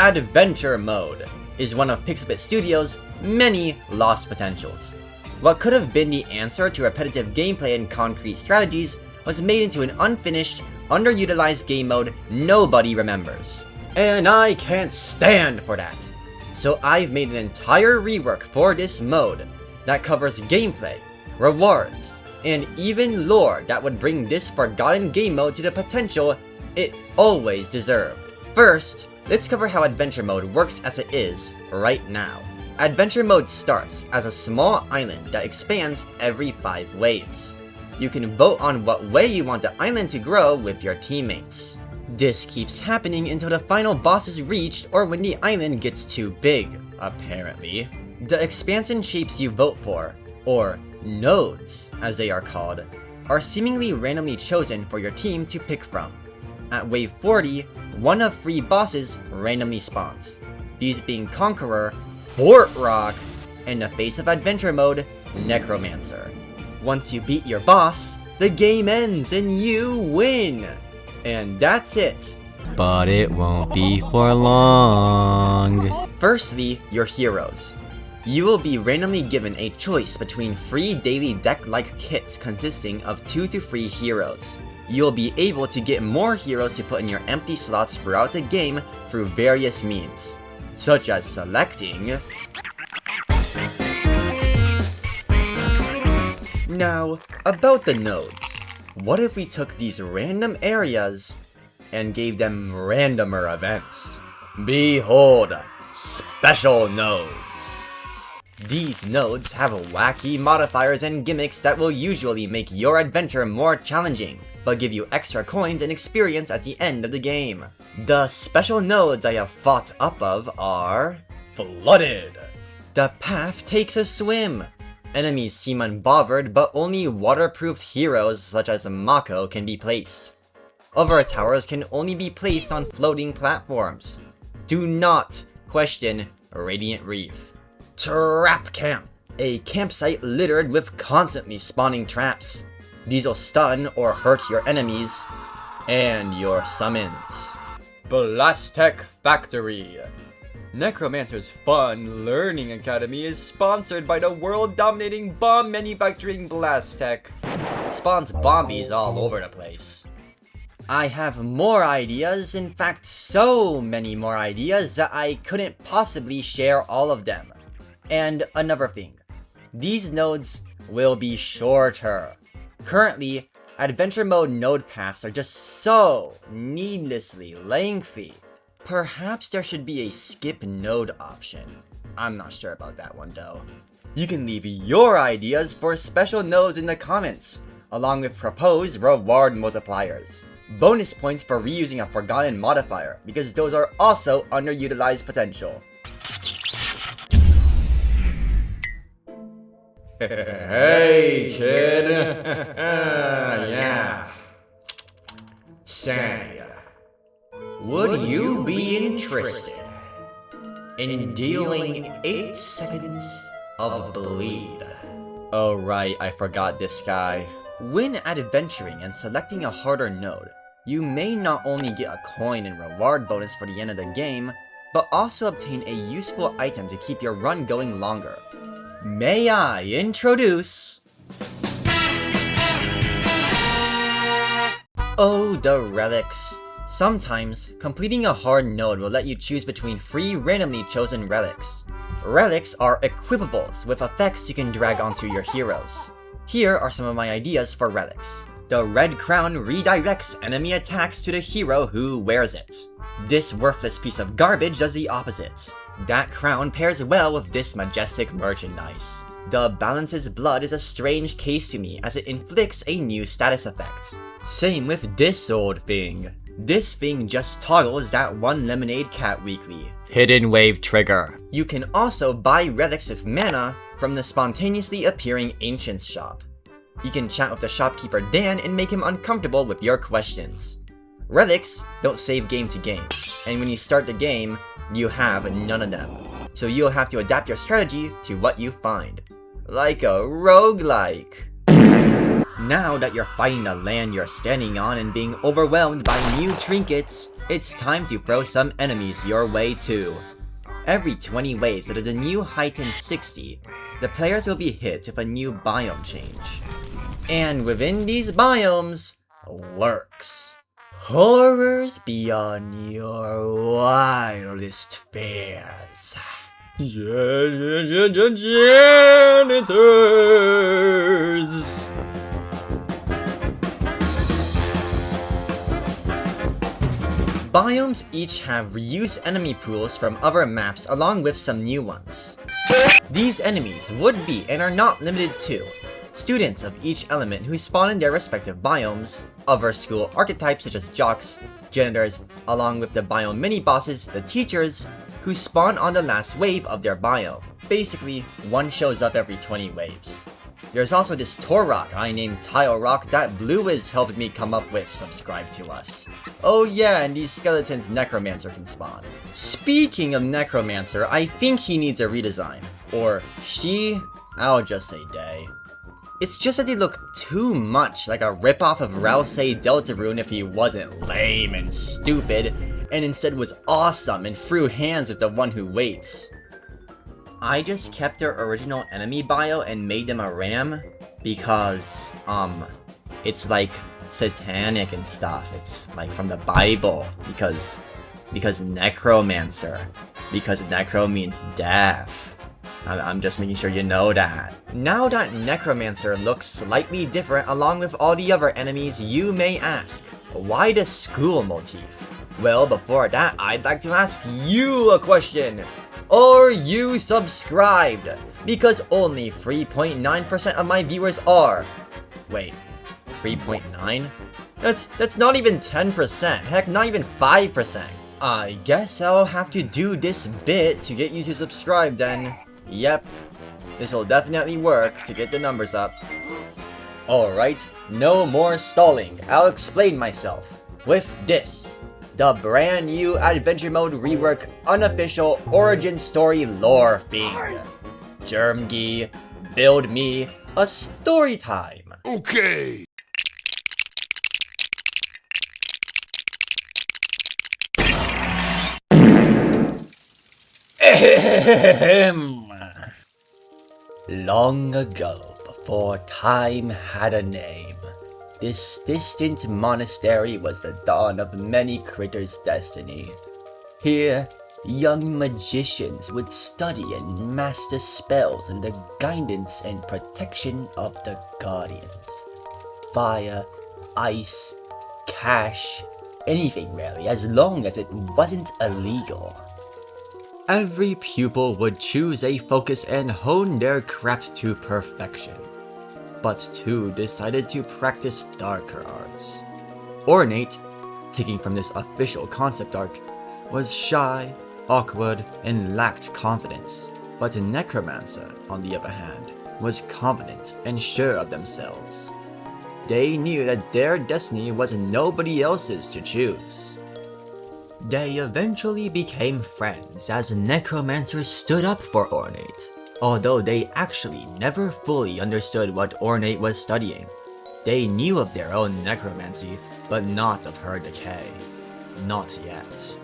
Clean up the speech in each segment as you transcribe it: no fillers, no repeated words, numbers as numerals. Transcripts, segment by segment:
Adventure Mode is one of Pixelbit Studios' many lost potentials. What could have been the answer to repetitive gameplay and concrete strategies was made into an unfinished, underutilized game mode nobody remembers. And I can't stand for that. So I've made an entire rework for this mode that covers gameplay, rewards, and even lore that would bring this forgotten game mode to the potential it always deserved. First, let's cover how Adventure Mode works as it is right now. Adventure Mode starts as a small island that expands every 5 waves. You can vote on what way you want the island to grow with your teammates. This keeps happening until the final boss is reached or when the island gets too big, apparently. The expansion shapes you vote for, or nodes as they are called, are seemingly randomly chosen for your team to pick from. At wave 40, one of 3 bosses randomly spawns, these being Conqueror, Fort Rock, and the face of Adventure Mode, Necromancer. Once you beat your boss, the game ends and you win! And that's it. But it won't be for long. Firstly, your heroes. You will be randomly given a choice between 3 daily deck-like kits consisting of 2 to 3 heroes. You'll be able to get more heroes to put in your empty slots throughout the game through various means, such as selecting... Now, about the nodes. What if we took these random areas and gave them randomer events? Behold, special nodes. These nodes have wacky modifiers and gimmicks that will usually make your adventure more challenging, but give you extra coins and experience at the end of the game. The special nodes I have fought up of are... Flooded! The path takes a swim. Enemies seem unbothered, but only waterproofed heroes such as Mako can be placed. Other towers can only be placed on floating platforms. Do not question Radiant Reef. Trap Camp, a campsite littered with constantly spawning traps. These will stun or hurt your enemies and your summons. Blasttech Factory. Necromancer's fun learning academy is sponsored by the world-dominating bomb manufacturing Blasttech. Spawns bombies all over the place. I have more ideas, in fact so many more ideas that I couldn't possibly share all of them. And another thing, these nodes will be shorter. Currently, Adventure Mode node paths are just so needlessly lengthy. Perhaps there should be a skip node option. I'm not sure about that one though. You can leave your ideas for special nodes in the comments, along with proposed reward multipliers. Bonus points for reusing a forgotten modifier, because those are also underutilized potential. Hey kid! Yeah. Say, would you be interested in dealing 8 seconds of bleed? Oh right, I forgot this guy. When adventuring and selecting a harder node, you may not only get a coin and reward bonus for the end of the game, but also obtain a useful item to keep your run going longer. May I introduce... Oh, the relics. Sometimes, completing a hard node will let you choose between 3 randomly chosen relics. Relics are equipables with effects you can drag onto your heroes. Here are some of my ideas for relics. The red crown redirects enemy attacks to the hero who wears it. This worthless piece of garbage does the opposite. That crown pairs well with this majestic merchandise. The Balance's Blood is a strange case to me as it inflicts a new status effect. Same with this old thing. This thing just toggles that one lemonade cat weekly. Hidden Wave Trigger. You can also buy relics with mana from the spontaneously appearing Ancients shop. You can chat with the shopkeeper Dan and make him uncomfortable with your questions. Relics don't save game to game, and when you start the game, you have none of them. So you'll have to adapt your strategy to what you find. Like a roguelike. Now that you're fighting the land you're standing on and being overwhelmed by new trinkets, it's time to throw some enemies your way too. Every 20 waves out of the new heightened 60, the players will be hit with a new biome change. And within these biomes, lurks horrors beyond your wildest fears. Janitors! Biomes each have reused enemy pools from other maps along with some new ones. These enemies would be and are not limited to students of each element who spawn in their respective biomes, other school archetypes such as jocks, janitors, along with the biome mini-bosses, the teachers, who spawn on the last wave of their biome. Basically, one shows up every 20 waves. There's also this Torrock I named Tile Rock that Blue helped me come up with. Subscribe to us. Oh yeah, and these skeletons Necromancer can spawn. Speaking of Necromancer, I think he needs a redesign. Or she, I'll just say they. It's just that they look too much like a ripoff of Rousey Deltarune if he wasn't lame and stupid, and instead was awesome and threw hands with the one who waits. I just kept their original enemy bio and made them a ram because, it's like satanic and stuff. It's like from the Bible because Necromancer, because necro means death. I'm just making sure you know that. Now that Necromancer looks slightly different along with all the other enemies, you may ask, why the school motif? Well, before that, I'd like to ask you a question. Are you subscribed? Because only 3.9% of my viewers are. Wait, 3.9? That's not even 10%. Heck, not even 5%. I guess I'll have to do this bit to get you to subscribe then. Yep, this'll definitely work to get the numbers up. Alright, no more stalling. I'll explain myself. With this. The brand new Adventure Mode Rework unofficial origin story lore thing. Germgy, build me a story time. Okay. Long ago, before time had a name, this distant monastery was the dawn of many critters' destiny. Here, young magicians would study and master spells under the guidance and protection of the guardians. Fire, ice, cash, anything really, as long as it wasn't illegal. Every pupil would choose a focus and hone their craft to perfection. But two decided to practice darker arts. Ornate, taking from this official concept art, was shy, awkward, and lacked confidence. But Necromancer, on the other hand, was confident and sure of themselves. They knew that their destiny was nobody else's to choose. They eventually became friends as Necromancer stood up for Ornate. Although they actually never fully understood what Ornate was studying. They knew of their own necromancy, but not of her decay. Not yet.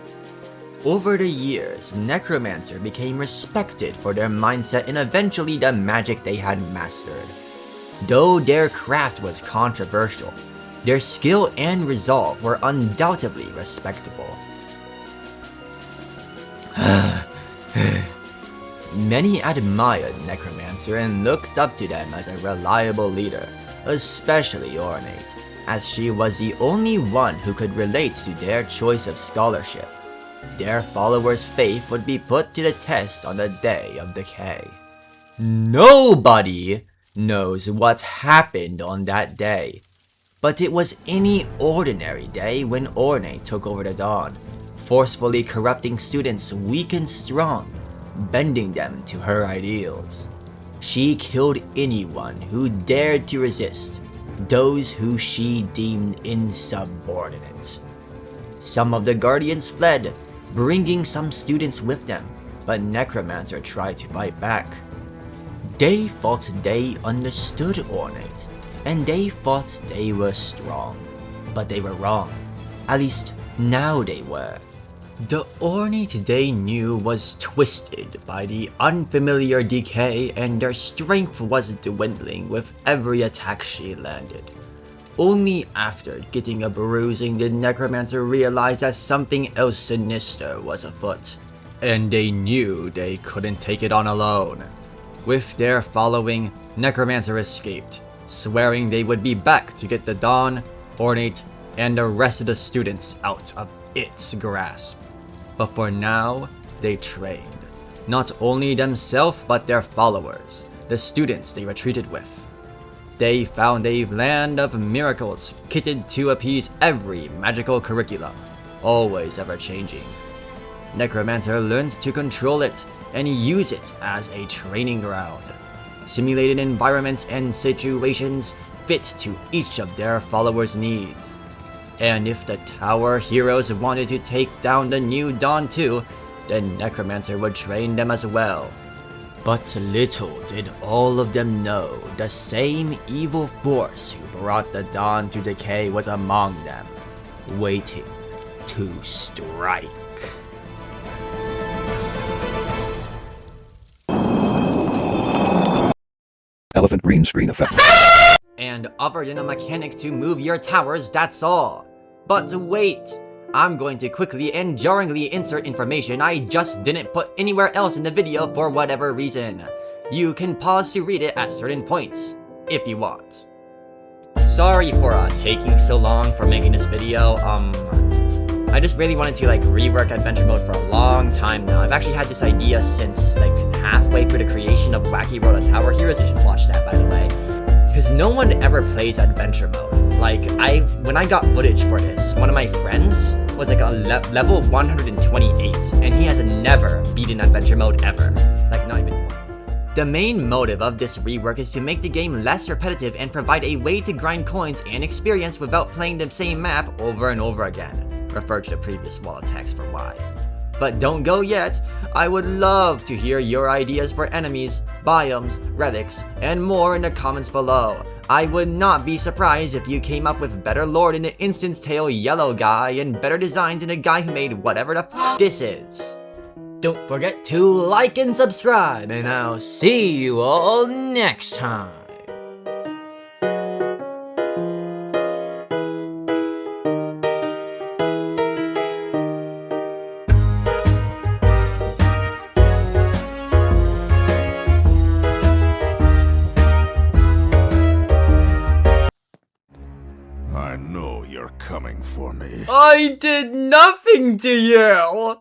Over the years, Necromancer became respected for their mindset and eventually the magic they had mastered. Though their craft was controversial, their skill and resolve were undoubtedly respectable. Many admired Necromancer and looked up to them as a reliable leader, especially Ornate, as she was the only one who could relate to their choice of scholarship. Their followers' faith would be put to the test on the Day of Decay. Nobody knows what happened on that day, but it was any ordinary day when Ornate took over the Dawn, forcefully corrupting students weak and strong, bending them to her ideals. She killed anyone who dared to resist, those who she deemed insubordinate. Some of the Guardians fled, bringing some students with them, but Necromancer tried to fight back. They thought they understood Ornate, and they thought they were strong. But they were wrong. At least, now they were. The ornate they knew was twisted by the unfamiliar decay, and their strength was dwindling with every attack she landed. Only after getting a bruising did Necromancer realize that something else sinister was afoot. And they knew they couldn't take it on alone. With their following, Necromancer escaped, swearing they would be back to get the Dawn, Ornate, and the rest of the students out of its grasp. But for now, they trained. Not only themselves, but their followers, the students they retreated with. They found a land of miracles kitted to appease every magical curriculum, always ever-changing. Necromancer learned to control it and use it as a training ground. Simulated environments and situations fit to each of their followers' needs. And if the Tower Heroes wanted to take down the new Dawn too, then Necromancer would train them as well. But little did all of them know the same evil force who brought the Dawn to decay was among them, waiting to strike. Elephant green screen effect. And other than a mechanic to move your towers, that's all. But wait! I'm going to quickly and jarringly insert information I just didn't put anywhere else in the video for whatever reason. You can pause to read it at certain points, if you want. Sorry for taking so long for making this video. I just really wanted to rework adventure mode for a long time now. I've actually had this idea since halfway through the creation of Wacky World of Tower Heroes. You should watch that, by the way. Because no one ever plays adventure mode. When I got footage for this, one of my friends was a level 128, and he has never beaten adventure mode ever. Not even once. The main motive of this rework is to make the game less repetitive and provide a way to grind coins and experience without playing the same map over and over again. Refer to the previous wall of text for why. But don't go yet. I would love to hear your ideas for enemies, biomes, relics, and more in the comments below. I would not be surprised if you came up with better lore than the Instance Tail yellow guy and better designs than the guy who made whatever the f this is. Don't forget to like and subscribe, and I'll see you all next time. I know you're coming for me. I did nothing to you!